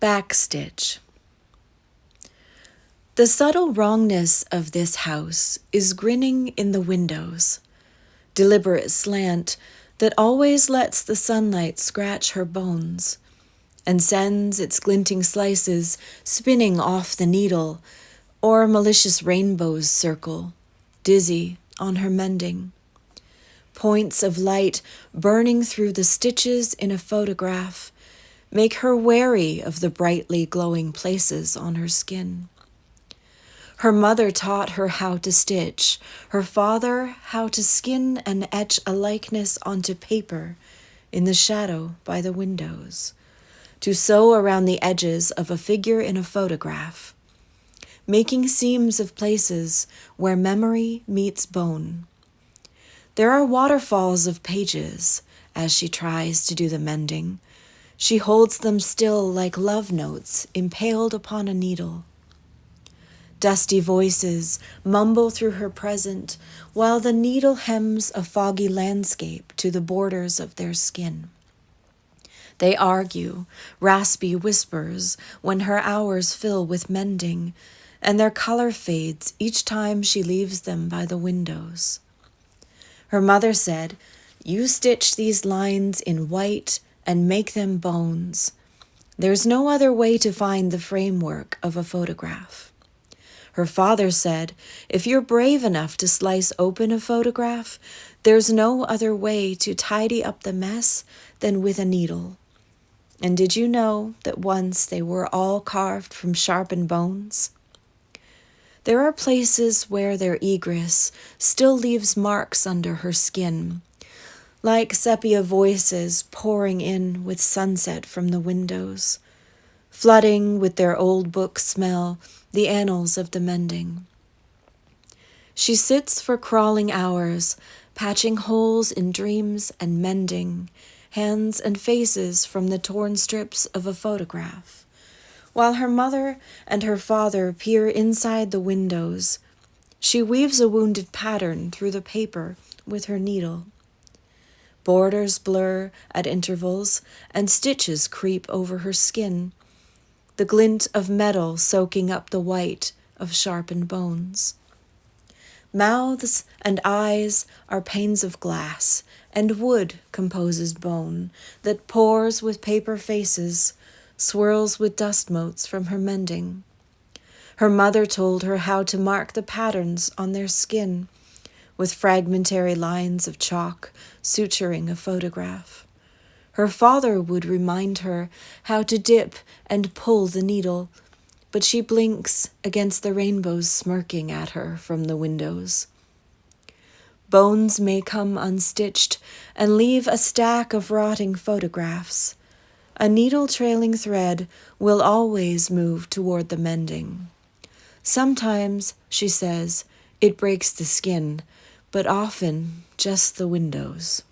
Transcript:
Backstitch. The subtle wrongness of this house is grinning in the windows, deliberate slant that always lets the sunlight scratch her bones and sends its glinting slices spinning off the needle, or malicious rainbows circle, dizzy on her mending. Points of light burning through the stitches in a photograph make her wary of the brightly glowing places on her skin. Her mother taught her how to stitch, her father how to skin and etch a likeness onto paper in the shadow by the windows, to sew around the edges of a figure in a photograph, making seams of places where memory meets bone. There are waterfalls of pages as she tries to do the mending. She holds them still like love notes impaled upon a needle. Dusty voices mumble through her present while the needle hems a foggy landscape to the borders of their skin. They argue, raspy whispers, when her hours fill with mending, and their color fades each time she leaves them by the windows. Her mother said, "You stitch these lines in white and make them bones. There's no other way to find the framework of a photograph." Her father said, "If you're brave enough to slice open a photograph, there's no other way to tidy up the mess than with a needle. And did you know that once they were all carved from sharpened bones?" There are places where their egress still leaves marks under her skin, like sepia voices pouring in with sunset from the windows, flooding with their old book smell the annals of the mending. She sits for crawling hours, patching holes in dreams and mending hands and faces from the torn strips of a photograph, while her mother and her father peer inside the windows. She weaves a wounded pattern through the paper with her needle. Borders blur at intervals, and stitches creep over her skin, the glint of metal soaking up the white of sharpened bones. Mouths and eyes are panes of glass, and wood composes bone that pours with paper faces, swirls with dust motes from her mending. Her mother told her how to mark the patterns on their skin, with fragmentary lines of chalk suturing a photograph. Her father would remind her how to dip and pull the needle, but she blinks against the rainbows smirking at her from the windows. Bones may come unstitched and leave a stack of rotting photographs. A needle-trailing thread will always move toward the mending. Sometimes, she says, it breaks the skin, but often just the windows.